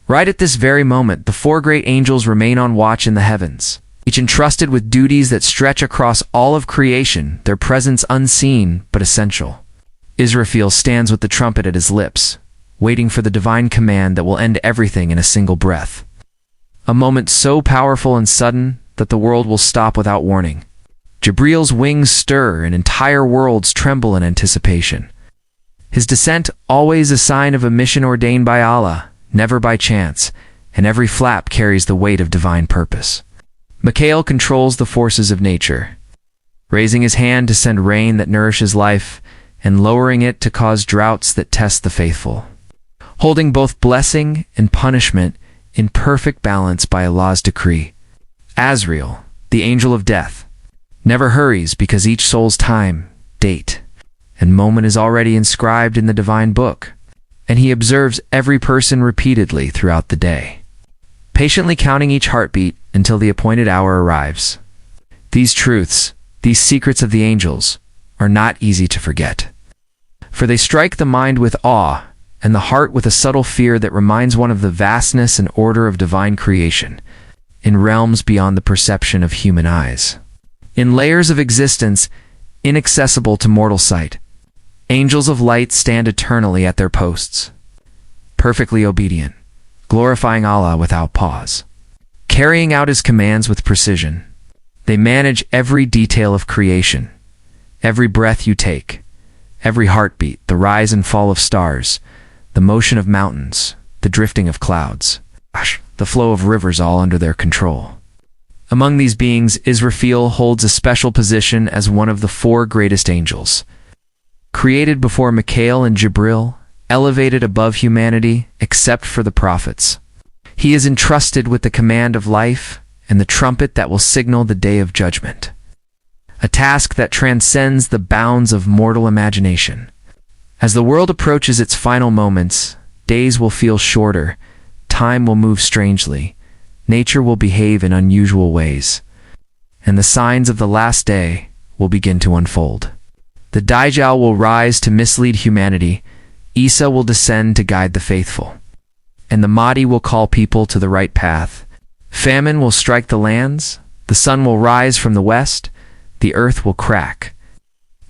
Right at this very moment, the four great angels remain on watch in the heavens, each entrusted with duties that stretch across all of creation, their presence unseen but essential. Israfil stands with the trumpet at his lips, waiting for the divine command that will end everything in a single breath. A moment so powerful and sudden that the world will stop without warning. Gabriel's wings stir and entire worlds tremble in anticipation. His descent, always a sign of a mission ordained by Allah, never by chance, and every flap carries the weight of divine purpose. Mikail controls the forces of nature, raising his hand to send rain that nourishes life and lowering it to cause droughts that test the faithful, holding both blessing and punishment in perfect balance by Allah's decree. Azrael, the angel of death, never hurries because each soul's time, date, and moment is already inscribed in the divine book, and he observes every person repeatedly throughout the day, patiently counting each heartbeat until the appointed hour arrives. These truths, these secrets of the angels, are not easy to forget, for they strike the mind with awe and the heart with a subtle fear that reminds one of the vastness and order of divine creation, in realms beyond the perception of human eyes. In layers of existence inaccessible to mortal sight, angels of light stand eternally at their posts, perfectly obedient, glorifying Allah without pause, carrying out His commands with precision. They manage every detail of creation, every breath you take, every heartbeat, the rise and fall of stars, the motion of mountains, the drifting of clouds, the flow of rivers, all under their control. Among these beings, Israfil holds a special position as one of the four greatest angels. Created before Mikail and Gabriel, elevated above humanity except for the prophets, he is entrusted with the command of life and the trumpet that will signal the day of judgment, a task that transcends the bounds of mortal imagination. As the world approaches its final moments, days will feel shorter, time will move strangely, nature will behave in unusual ways, and the signs of the last day will begin to unfold. The Dajjal will rise to mislead humanity, Isa will descend to guide the faithful, and the Mahdi will call people to the right path. Famine will strike the lands, the sun will rise from the west, the earth will crack.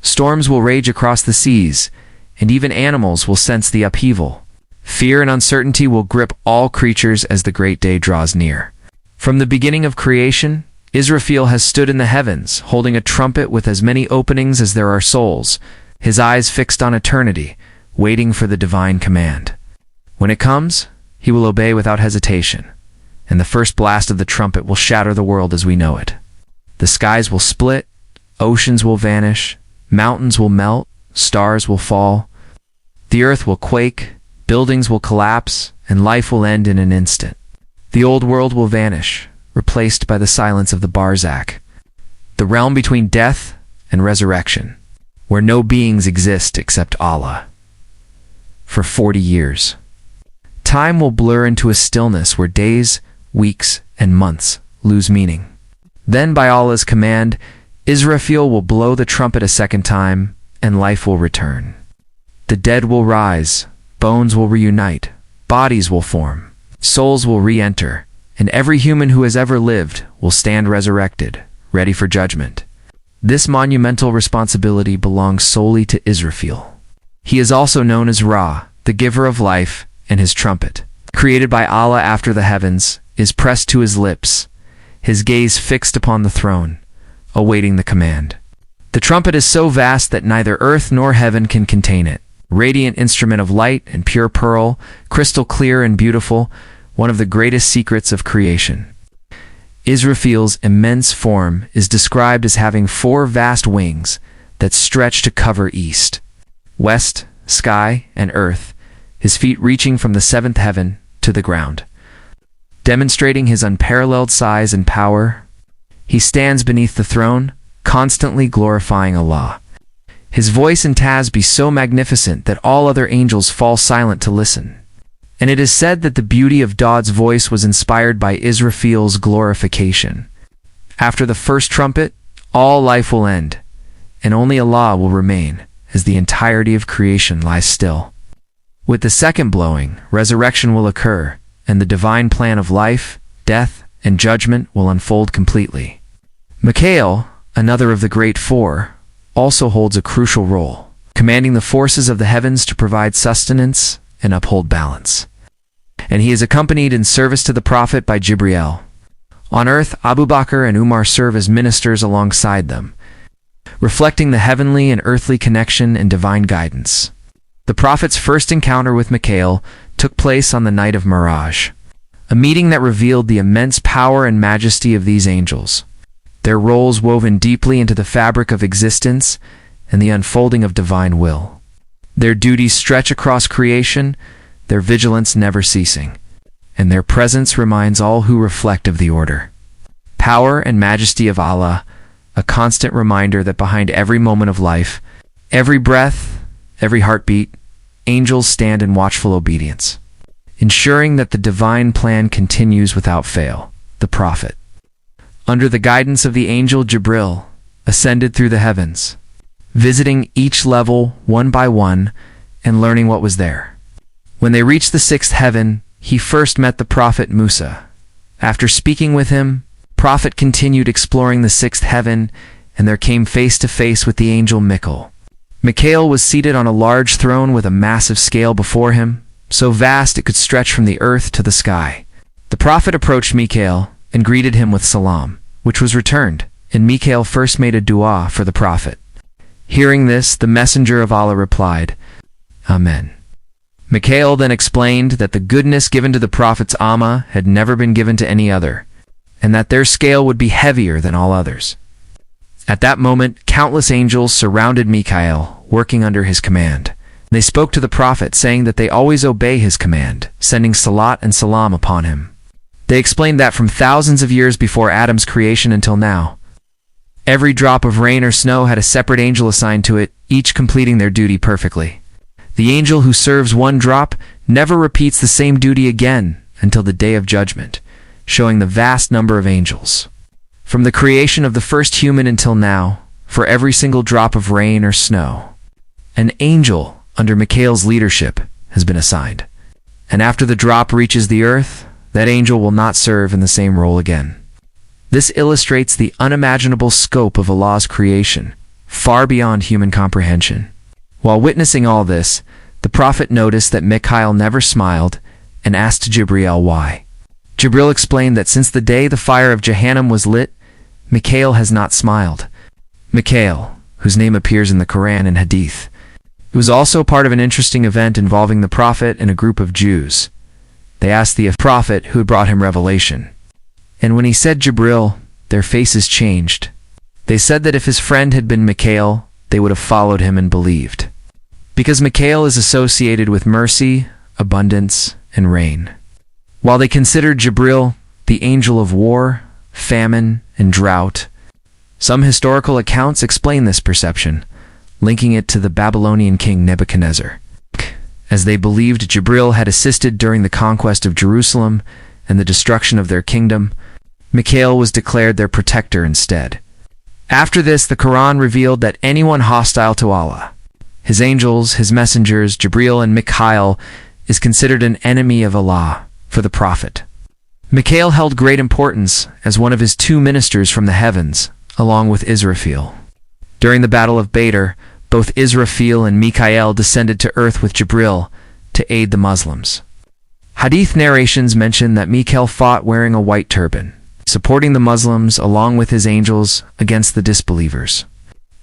Storms will rage across the seas, and even animals will sense the upheaval. Fear and uncertainty will grip all creatures as the great day draws near. From the beginning of creation, Israfil has stood in the heavens, holding a trumpet with as many openings as there are souls, his eyes fixed on eternity, waiting for the divine command. When it comes, he will obey without hesitation, and the first blast of the trumpet will shatter the world as we know it. The skies will split, oceans will vanish, mountains will melt, stars will fall, the earth will quake, buildings will collapse, and life will end in an instant. The old world will vanish, replaced by the silence of the Barzakh, the realm between death and resurrection, where no beings exist except Allah. For 40 years, time will blur into a stillness where days, weeks, and months lose meaning. Then, by Allah's command, Israfil will blow the trumpet a second time, and life will return. The dead will rise, bones will reunite, bodies will form, souls will re-enter, and every human who has ever lived will stand resurrected, ready for judgment. This monumental responsibility belongs solely to Israfil. He is also known as Ra, the giver of life, and his trumpet, created by Allah after the heavens, is pressed to his lips, his gaze fixed upon the throne, awaiting the command. The trumpet is so vast that neither earth nor heaven can contain it. Radiant instrument of light and pure pearl, crystal clear and beautiful, one of the greatest secrets of creation. Israfil's immense form is described as having 4 vast wings that stretch to cover east, west, sky, and earth, his feet reaching from the 7th heaven to the ground. Demonstrating his unparalleled size and power, he stands beneath the throne, constantly glorifying Allah. His voice and tasbih so magnificent that all other angels fall silent to listen. And it is said that the beauty of Daud's voice was inspired by Israfil's glorification. After the first trumpet, all life will end, and only Allah will remain, as the entirety of creation lies still. With the second blowing, resurrection will occur, and the divine plan of life, death, and judgment will unfold completely. Mikail, another of the Great Four, also holds a crucial role, commanding the forces of the heavens to provide sustenance and uphold balance. And he is accompanied in service to the Prophet by Gabriel. On earth, Abu Bakr and Umar serve as ministers alongside them, reflecting the heavenly and earthly connection and divine guidance. The Prophet's first encounter with Mikail took place on the night of Miraj, a meeting that revealed the immense power and majesty of these angels, their roles woven deeply into the fabric of existence and the unfolding of divine will. Their duties stretch across creation, their vigilance never ceasing, and their presence reminds all who reflect of the order, power, and majesty of Allah, a constant reminder that behind every moment of life, every breath, every heartbeat, angels stand in watchful obedience, ensuring that the divine plan continues without fail. The Prophet, under the guidance of the angel Gabriel, ascended through the heavens, visiting each level one by one and learning what was there. When they reached the sixth heaven, he first met the Prophet Musa. After speaking with him, Prophet continued exploring the sixth heaven, and there came face to face with the angel Mikail. Mikail was seated on a large throne with a massive scale before him, so vast it could stretch from the earth to the sky. The Prophet approached Mikail and greeted him with salam, which was returned, and Mikail first made a dua for the Prophet. Hearing this, the messenger of Allah replied, Amen. Mikail then explained that the goodness given to the Prophet's Amma had never been given to any other, and that their scale would be heavier than all others. At that moment, countless angels surrounded Mikail, working under his command. They spoke to the Prophet, saying that they always obey his command, sending salat and salam upon him. They explained that from thousands of years before Adam's creation until now, every drop of rain or snow had a separate angel assigned to it, each completing their duty perfectly. The angel who serves one drop never repeats the same duty again until the day of judgment, showing the vast number of angels. From the creation of the first human until now, for every single drop of rain or snow, an angel under Mikail's leadership has been assigned. And after the drop reaches the earth, that angel will not serve in the same role again. This illustrates the unimaginable scope of Allah's creation, far beyond human comprehension. While witnessing all this, the Prophet noticed that Mikail never smiled and asked Gabriel why. Gabriel explained that since the day the fire of Jahannam was lit, Mikail has not smiled. Mikail, whose name appears in the Quran and Hadith, it was also part of an interesting event involving the Prophet and a group of Jews. They asked the Prophet who had brought him revelation, and when he said Gabriel, their faces changed. They said that if his friend had been Mikail, they would have followed him and believed, because Mikail is associated with mercy, abundance, and rain, while they considered Gabriel the angel of war, famine, and drought. Some historical accounts explain this perception, linking it to the Babylonian king Nebuchadnezzar, as they believed Gabriel had assisted during the conquest of Jerusalem and the destruction of their kingdom. Mikail was declared their protector instead. After this, the Quran revealed that anyone hostile to Allah, his angels, his messengers, Gabriel and Mikail, is considered an enemy of Allah for the Prophet. Mikail held great importance as one of his two ministers from the heavens, along with Israfil. During the Battle of Badr, both Israfil and Mikail descended to earth with Gabriel to aid the Muslims. Hadith narrations mention that Mikail fought wearing a white turban, supporting the Muslims along with his angels against the disbelievers.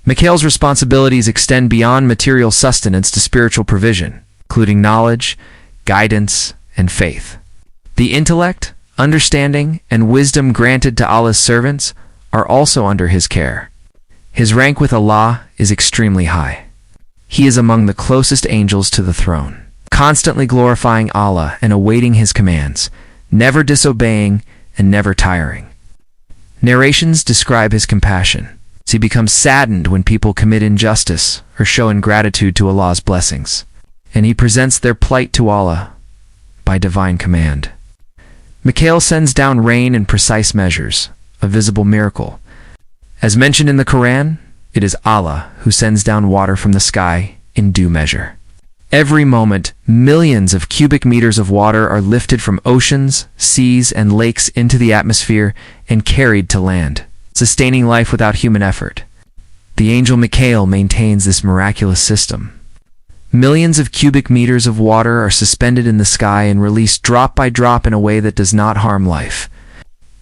Mikail's responsibilities extend beyond material sustenance to spiritual provision, including knowledge, guidance, and faith. The intellect, understanding, and wisdom granted to Allah's servants are also under his care. His rank with Allah is extremely high. He is among the closest angels to the throne, constantly glorifying Allah and awaiting his commands, never disobeying and never tiring. Narrations describe his compassion, as he becomes saddened when people commit injustice or show ingratitude to Allah's blessings, and he presents their plight to Allah by divine command. Mikail sends down rain in precise measures, a visible miracle. As mentioned in the Quran, it is Allah who sends down water from the sky in due measure. Every moment, millions of cubic meters of water are lifted from oceans, seas, and lakes into the atmosphere and carried to land, sustaining life without human effort. The angel Mikail maintains this miraculous system. Millions of cubic meters of water are suspended in the sky and released drop by drop in a way that does not harm life.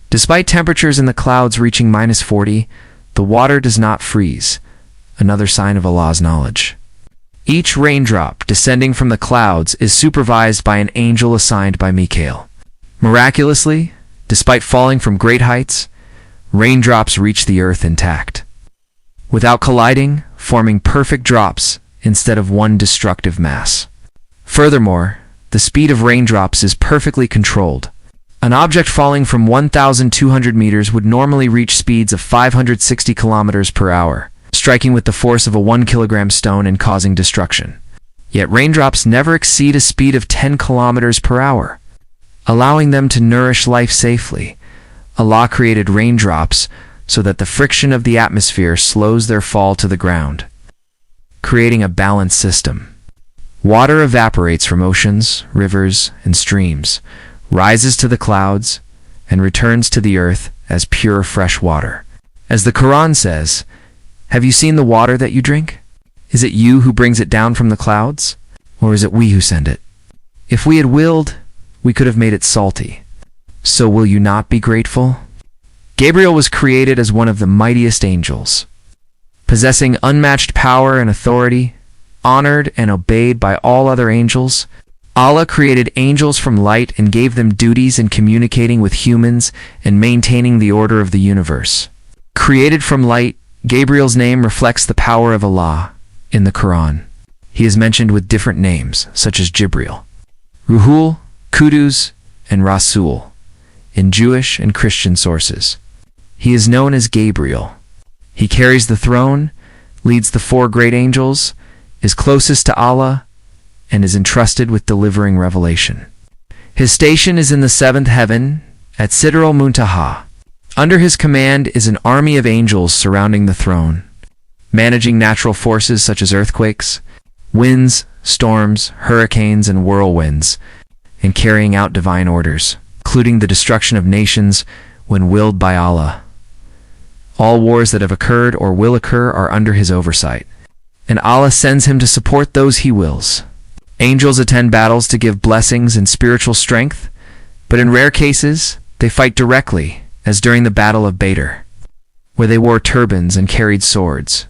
Despite temperatures in the clouds reaching -40, the water does not freeze, another sign of Allah's knowledge. Each raindrop descending from the clouds is supervised by an angel assigned by Mikail. Miraculously, despite falling from great heights, raindrops reach the earth intact, without colliding, forming perfect drops instead of one destructive mass. Furthermore, the speed of raindrops is perfectly controlled. An object falling from 1,200 meters would normally reach speeds of 560 kilometers per hour, striking with the force of a 1-kilogram stone and causing destruction. Yet raindrops never exceed a speed of 10 kilometers per hour, allowing them to nourish life safely. Allah created raindrops so that the friction of the atmosphere slows their fall to the ground, creating a balanced system. Water evaporates from oceans, rivers, and streams, rises to the clouds, and returns to the earth as pure fresh water. As the Quran says, "Have you seen the water that you drink? Is it you who brings it down from the clouds? Or is it we who send it? If we had willed, we could have made it salty. So will you not be grateful?" Gabriel was created as one of the mightiest angels, possessing unmatched power and authority, honored and obeyed by all other angels. Allah created angels from light and gave them duties in communicating with humans and maintaining the order of the universe. Created from light, Gabriel's name reflects the power of Allah. In the Quran, he is mentioned with different names, such as Jibril, Ruhul, Qudus, and Rasul, in Jewish and Christian sources. He is known as Gabriel. He carries the throne, leads the 4 great angels, is closest to Allah, and is entrusted with delivering revelation. His station is in the 7th heaven, at Sidral Muntaha. Under his command is an army of angels surrounding the throne, managing natural forces such as earthquakes, winds, storms, hurricanes, and whirlwinds, and carrying out divine orders, including the destruction of nations when willed by Allah. All wars that have occurred or will occur are under his oversight, and Allah sends him to support those he wills. Angels attend battles to give blessings and spiritual strength, but in rare cases, they fight directly, as during the Battle of Badr, where they wore turbans and carried swords.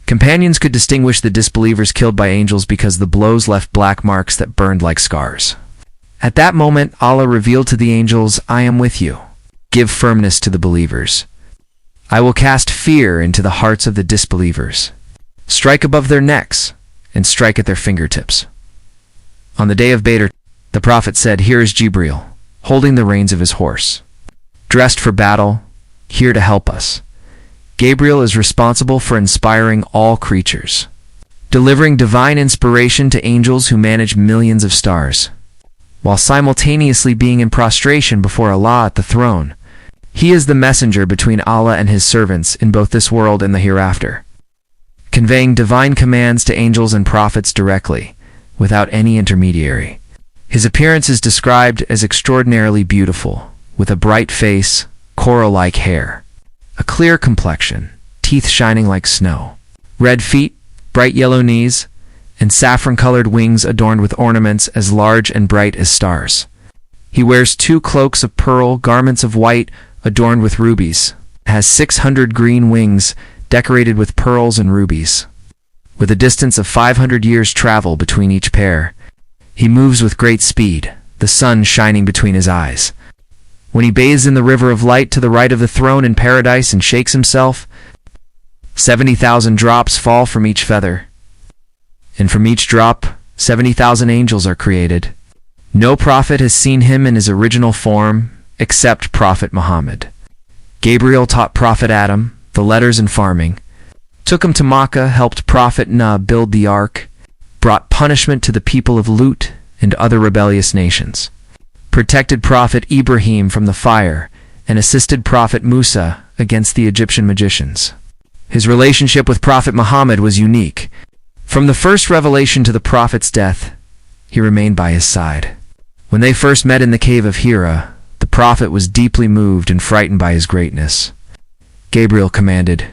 Companions could distinguish the disbelievers killed by angels because the blows left black marks that burned like scars. At that moment, Allah revealed to the angels, "I am with you. Give firmness to the believers. I will cast fear into the hearts of the disbelievers. Strike above their necks and strike at their fingertips." On the day of Badr, the Prophet said, "Here is Jibril, holding the reins of his horse, dressed for battle, here to help us." Gabriel is responsible for inspiring all creatures, delivering divine inspiration to angels who manage millions of stars, while simultaneously being in prostration before Allah at the throne. He is the messenger between Allah and his servants in both this world and the hereafter, conveying divine commands to angels and prophets directly, without any intermediary. His appearance is described as extraordinarily beautiful, with a bright face, coral-like hair, a clear complexion, teeth shining like snow, red feet, bright yellow knees, and saffron-colored wings adorned with ornaments as large and bright as stars. He wears 2 cloaks of pearl, garments of white, adorned with rubies, has 600 green wings, decorated with pearls and rubies. With a distance of 500 years' travel between each pair, he moves with great speed, the sun shining between his eyes. When he bathes in the river of light to the right of the throne in paradise and shakes himself, 70,000 drops fall from each feather, and from each drop, 70,000 angels are created. No prophet has seen him in his original form, except Prophet Muhammad. Gabriel taught Prophet Adam the letters and farming, took him to Makkah, helped Prophet Nuh build the ark, brought punishment to the people of Lut and other rebellious nations, protected Prophet Ibrahim from the fire, and assisted Prophet Musa against the Egyptian magicians. His relationship with Prophet Muhammad was unique. From the first revelation to the prophet's death, he remained by his side. When they first met in the cave of Hira, the prophet was deeply moved and frightened by his greatness. Gabriel commanded,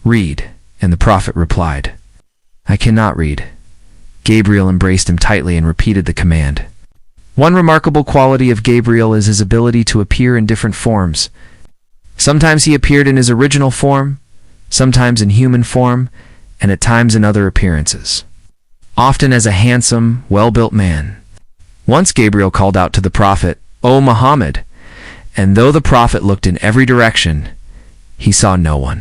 "Read," and the prophet replied, "I cannot read." Gabriel embraced him tightly and repeated the command. One remarkable quality of Gabriel is his ability to appear in different forms. Sometimes he appeared in his original form, sometimes in human form, and at times in other appearances, often as a handsome, well-built man. Once Gabriel called out to the prophet, "O Muhammad," and though the prophet looked in every direction, he saw no one.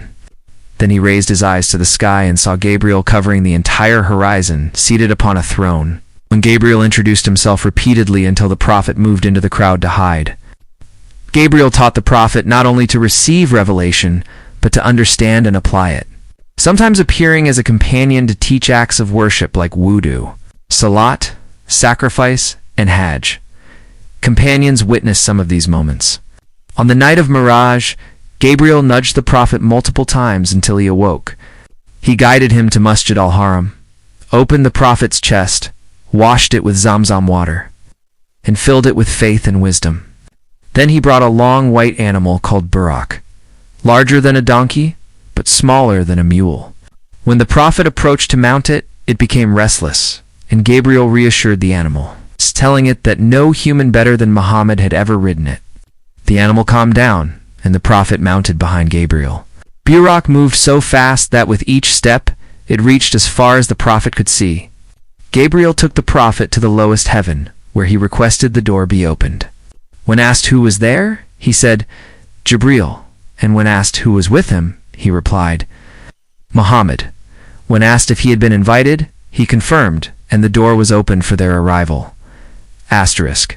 Then he raised his eyes to the sky and saw Gabriel covering the entire horizon, seated upon a throne. When Gabriel introduced himself repeatedly until the prophet moved into the crowd to hide. Gabriel taught the prophet not only to receive revelation, but to understand and apply it, sometimes appearing as a companion to teach acts of worship like wudu, salat, sacrifice, and hajj. Companions witnessed some of these moments. On the night of Miraj, Gabriel nudged the prophet multiple times until he awoke. He guided him to Masjid al-Haram, opened the prophet's chest, washed it with Zamzam water, and filled it with faith and wisdom. Then he brought a long white animal called Buraq, larger than a donkey, but smaller than a mule. When the prophet approached to mount it, it became restless, and Gabriel reassured the animal, telling it that no human better than Muhammad had ever ridden it. The animal calmed down, and the prophet mounted behind Gabriel. Buraq moved so fast that with each step, it reached as far as the prophet could see. Gabriel took the prophet to the lowest heaven, where he requested the door be opened. When asked who was there, he said, "Jibril," and when asked who was with him, he replied, "Muhammad." When asked if he had been invited, he confirmed, and the door was opened for their arrival. Asterisk.